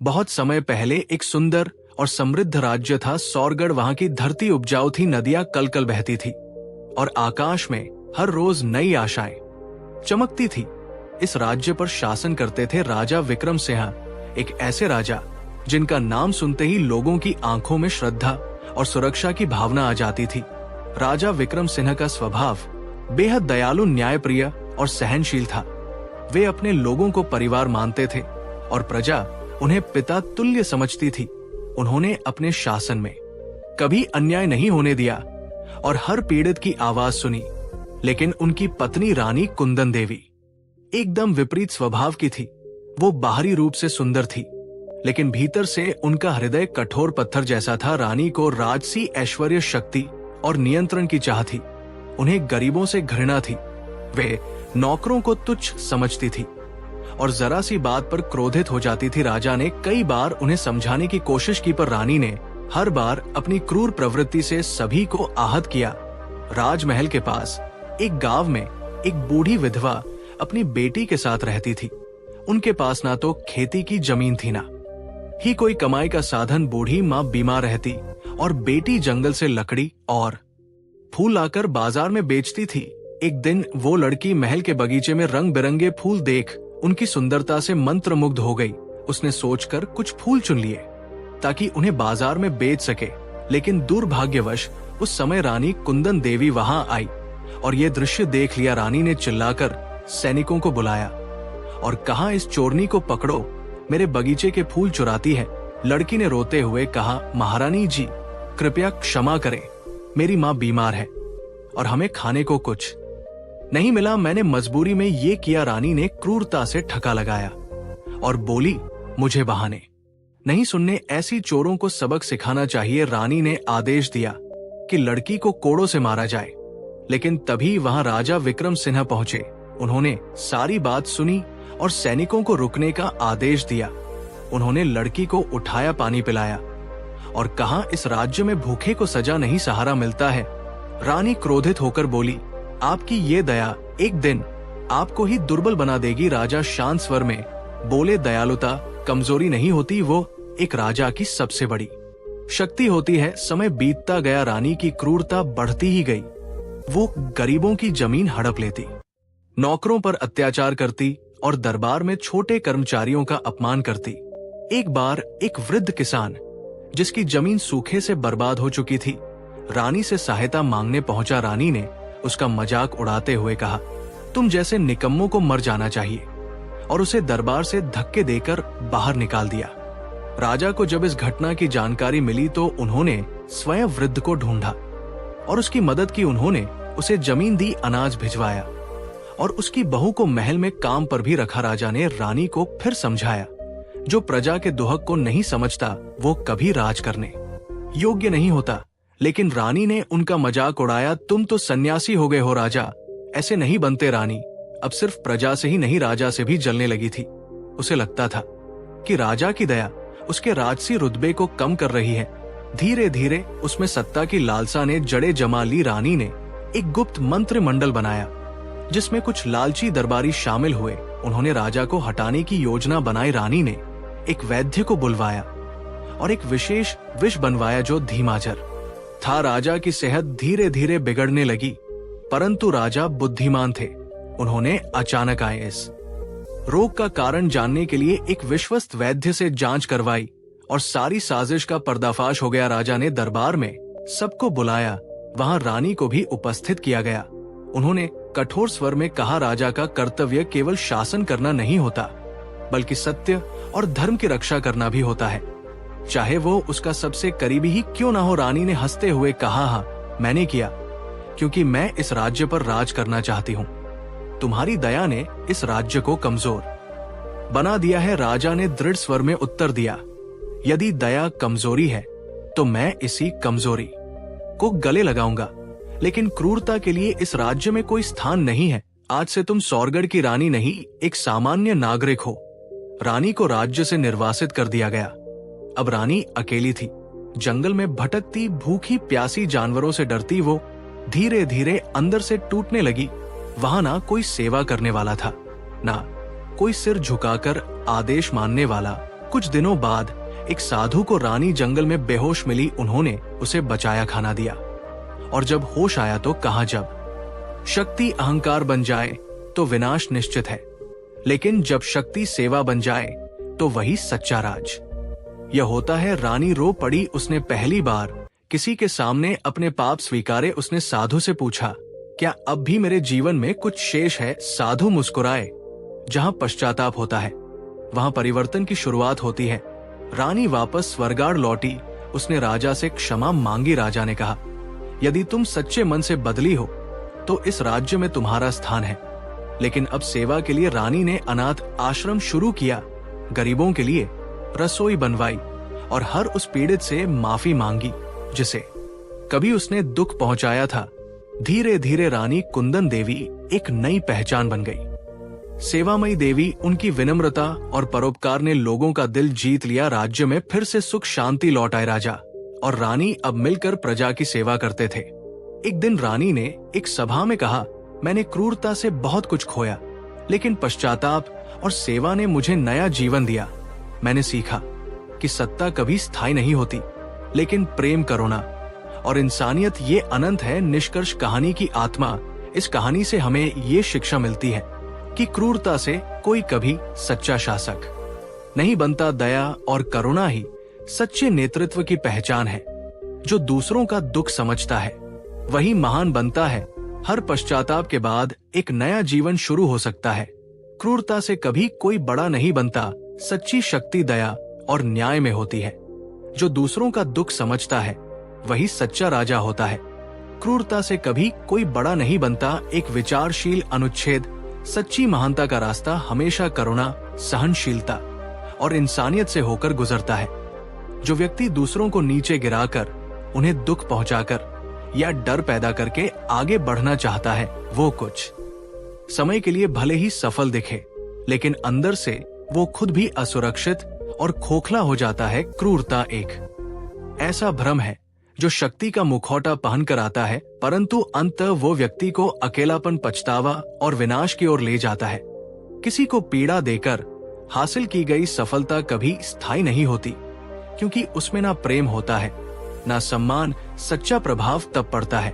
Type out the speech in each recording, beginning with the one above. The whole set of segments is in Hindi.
बहुत समय पहले एक सुंदर और समृद्ध राज्य था सौरगढ़। वहां की धरती उपजाऊ थी, नदियां कलकल बहती थी और आकाश में हर रोज नई आशाएं चमकती थी। इस राज्य पर शासन करते थे राजा विक्रम सिंह, एक ऐसे राजा जिनका नाम सुनते ही लोगों की आंखों में श्रद्धा और सुरक्षा की भावना आ जाती थी। राजा विक्रम सिंह का स्वभाव बेहद दयालु, न्यायप्रिय और सहनशील था। वे अपने लोगों को परिवार मानते थे और प्रजा उन्हें पिता तुल्य समझती थी। उन्होंने अपने शासन में कभी अन्याय नहीं होने दिया और हर पीड़ित की आवाज सुनी। लेकिन उनकी पत्नी रानी कुंदन देवी एकदम विपरीत स्वभाव की थी। वो बाहरी रूप से सुंदर थी, लेकिन भीतर से उनका हृदय कठोर पत्थर जैसा था। रानी को राजसी ऐश्वर्य, शक्ति और नियंत्रण की चाह थी। उन्हें गरीबों से घृणा थी। वे नौकरों को तुच्छ समझती थी और जरा सी बात पर क्रोधित हो जाती थी। राजा ने कई बार उन्हें समझाने की कोशिश की, पर रानी ने हर बार अपनी क्रूर प्रवृत्ति से सभी को आहत किया। राजमहल के पास एक गांव में एक बूढ़ी विधवा अपनी बेटी के साथ रहती थी। उनके पास ना तो खेती की जमीन थी, ना ही कोई कमाई का साधन। बूढ़ी माँ बीमार रहती और बेटी जंगल से लकड़ी और फूल लाकर बाजार में बेचती थी। एक दिन वो लड़की महल के बगीचे में रंग बिरंगे फूल देख उनकी सुंदरता से मंत्रमुग्ध हो गई। उसने सोचकर कुछ फूल चुन लिए ताकि उन्हें बाजार में बेच सके। लेकिन दुर्भाग्यवश उस समय रानी कुंदन देवी वहां आई और ये दृश्य देख लिया। रानी ने चिल्लाकर सैनिकों को बुलाया और कहा, इस चोरनी को पकड़ो, मेरे बगीचे के फूल चुराती है। लड़की ने रोते हुए कहा, महारानी जी कृपया क्षमा करें, मेरी माँ बीमार है और हमें खाने को कुछ नहीं मिला, मैंने मजबूरी में ये किया। रानी ने क्रूरता से ठका लगाया और बोली, मुझे बहाने नहीं सुनने, ऐसी चोरों को सबक सिखाना चाहिए। रानी ने आदेश दिया कि लड़की को कोड़ों से मारा जाए। लेकिन तभी वहां राजा विक्रम सिंह पहुंचे। उन्होंने सारी बात सुनी और सैनिकों को रुकने का आदेश दिया। उन्होंने लड़की को उठाया, पानी पिलाया और कहा, इस राज्य में भूखे को सजा नहीं, सहारा मिलता है। रानी क्रोधित होकर बोली, आपकी ये दया एक दिन आपको ही दुर्बल बना देगी। राजा शांत स्वर में बोले, दयालुता कमजोरी नहीं होती, वो एक राजा की सबसे बड़ी शक्ति होती है। समय बीतता गया, रानी की क्रूरता बढ़ती ही गई। वो गरीबों की जमीन हड़प लेती, नौकरों पर अत्याचार करती और दरबार में छोटे कर्मचारियों का अपमान करती। एक बार एक वृद्ध किसान जिसकी जमीन सूखे से बर्बाद हो चुकी थी, रानी से सहायता मांगने पहुंचा। रानी ने उसका मजाक उड़ाते हुए कहा, तुम जैसे निकम्मों को मर जाना चाहिए, और उसे दरबार से धक्के देकर बाहर निकाल दिया। राजा को जब इस घटना की जानकारी मिली तो उन्होंने स्वयं वृद्ध को ढूंढा और उसकी मदद की। उन्होंने उसे जमीन दी, अनाज भिजवाया और उसकी बहू को महल में काम पर भी रखा। राजा ने रानी को फिर समझाया, जो प्रजा के दुहक को नहीं समझता वो कभी राज करने योग्य नहीं होता। लेकिन रानी ने उनका मजाक उड़ाया, तुम तो सन्यासी हो गए हो राजा, ऐसे नहीं बनते। रानी अब सिर्फ प्रजा से ही नहीं, राजा से भी जलने लगी थी। उसे लगता था कि राजा की दया उसके राजसी रुतबे को कम कर रही है। धीरे धीरे उसमें सत्ता की लालसा ने जड़ें जमा ली। रानी ने एक गुप्त मंत्रिमंडल बनाया जिसमें कुछ लालची दरबारी शामिल हुए। उन्होंने राजा को हटाने की योजना बनाई। रानी ने एक वैद्य को बुलवाया और एक विशेष विष बनवाया जो धीमाजर था। राजा की सेहत धीरे धीरे बिगड़ने लगी, परंतु राजा बुद्धिमान थे। उन्होंने अचानक आए इस रोग का कारण जानने के लिए एक विश्वस्त वैद्य से जांच करवाई और सारी साजिश का पर्दाफाश हो गया। राजा ने दरबार में सबको बुलाया, वहां रानी को भी उपस्थित किया गया। उन्होंने कठोर स्वर में कहा, राजा का कर्तव्य केवल शासन करना नहीं होता, बल्कि सत्य और धर्म की रक्षा करना भी होता है, चाहे वो उसका सबसे करीबी ही क्यों ना हो। रानी ने हंसते हुए कहा, हाँ मैंने किया, क्योंकि मैं इस राज्य पर राज करना चाहती हूँ। तुम्हारी दया ने इस राज्य को कमजोर बना दिया है। राजा ने दृढ़ स्वर में उत्तर दिया, यदि दया कमजोरी है तो मैं इसी कमजोरी को गले लगाऊंगा, लेकिन क्रूरता के लिए इस राज्य में कोई स्थान नहीं है। आज से तुम सौरगढ़ की रानी नहीं, एक सामान्य नागरिक हो। रानी को राज्य से निर्वासित कर दिया गया। अब रानी अकेली थी, जंगल में भटकती, भूखी प्यासी जानवरों से डरती वो धीरे धीरे अंदर से टूटने लगी। वहां ना कोई सेवा करने वाला था, ना कोई सिर झुकाकर आदेश मानने वाला, कुछ दिनों बाद एक साधु को रानी जंगल में बेहोश मिली। उन्होंने उसे बचाया खाना दिया और जब होश आया तो कहा, जब शक्ति अहंकार बन जाए तो विनाश निश्चित है, लेकिन जब शक्ति सेवा बन जाए तो वही सच्चा राज। यह होता है। रानी रो पड़ी। उसने पहली बार किसी के सामने अपने पाप स्वीकारे। उसने साधु से पूछा, क्या अब भी मेरे जीवन में कुछ शेष है? साधु मुस्कुराए। जहां पश्चाताप होता है वहां परिवर्तन की शुरुआत होती है। रानी वापस स्वर्गाड़ लौटी। उसने राजा से क्षमा मांगी। राजा ने कहा, यदि तुम सच्चे मन से बदली हो तो इस राज्य में तुम्हारा स्थान है। लेकिन अब सेवा के लिए रानी ने अनाथ आश्रम शुरू किया, गरीबों के लिए रसोई बनवाई और हर उस पीड़ित से माफी मांगी जिसे कभी उसने दुख पहुंचाया था। धीरे धीरे रानी कुंदन देवी एक नई पहचान बन गई। सेवामयी देवी, उनकी विनम्रता और परोपकार ने लोगों का दिल जीत लिया। राज्य में फिर से सुख शांति लौट आए। राजा और रानी अब मिलकर प्रजा की सेवा करते थे। एक दिन रानी ने एक सभा में कहा, मैंने क्रूरता से बहुत कुछ खोया, लेकिन पश्चाताप और सेवा ने मुझे नया जीवन दिया। मैंने सीखा कि सत्ता कभी स्थायी नहीं होती, लेकिन प्रेम, करुणा और इंसानियत ये अनंत है। निष्कर्ष कहानी की आत्मा, इस कहानी से हमें ये शिक्षा मिलती है कि क्रूरता से कोई कभी सच्चा शासक नहीं बनता। दया और करुणा ही सच्चे नेतृत्व की पहचान है। जो दूसरों का दुख समझता है वही महान बनता है। हर पश्चाताप के बाद एक नया जीवन शुरू हो सकता है। क्रूरता से कभी कोई बड़ा नहीं बनता। सच्ची शक्ति दया और न्याय में होती है। जो दूसरों का दुख समझता है वही सच्चा राजा होता है। क्रूरता से कभी कोई बड़ा नहीं बनता। एक विचारशील अनुच्छेद, सच्ची महानता का रास्ता हमेशा करुणा, सहनशीलता और इंसानियत से होकर गुजरता है। जो व्यक्ति दूसरों को नीचे गिराकर, उन्हें दुख पहुंचाकर या डर पैदा करके आगे बढ़ना चाहता है, वो कुछ समय के लिए भले ही सफल दिखे, लेकिन अंदर से वो खुद भी असुरक्षित और खोखला हो जाता है। क्रूरता एक ऐसा भ्रम है जो शक्ति का मुखौटा पहनकर आता है, परंतु अंततः वो व्यक्ति को अकेलापन, पछतावा और विनाश की ओर ले जाता है। किसी को पीड़ा देकर हासिल की गई सफलता कभी स्थायी नहीं होती, क्योंकि उसमें ना प्रेम होता है, ना सम्मान। सच्चा प्रभाव तब पड़ता है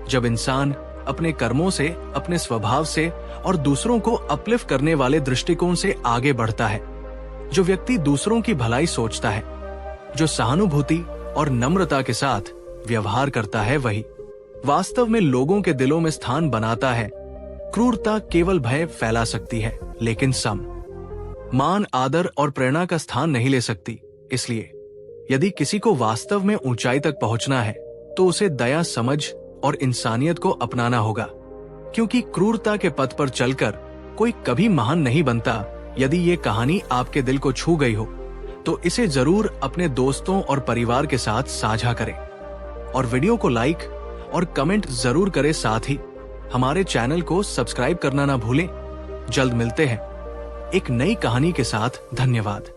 जब इंसान अपने कर्मों से, अपने स्वभाव से और दूसरों को अपलिफ्ट करने वाले दृष्टिकोण से आगे बढ़ता है। जो व्यक्ति दूसरों की भलाई सोचता है, जो सहानुभूति और नम्रता के साथ व्यवहार करता है, वही वास्तव में लोगों के दिलों में स्थान बनाता है। क्रूरता केवल भय फैला सकती है, लेकिन मान, आदर और प्रेरणा का स्थान नहीं ले सकती। इसलिए यदि किसी को वास्तव में ऊंचाई तक पहुंचना है तो उसे दया, समझ और इंसानियत को अपनाना होगा, क्योंकि क्रूरता के पथ पर चलकर कोई कभी महान नहीं बनता। यदि ये कहानी आपके दिल को छू गई हो तो इसे जरूर अपने दोस्तों और परिवार के साथ साझा करें और वीडियो को लाइक और कमेंट जरूर करें। साथ ही हमारे चैनल को सब्सक्राइब करना ना भूलें। जल्द मिलते हैं एक नई कहानी के साथ। धन्यवाद।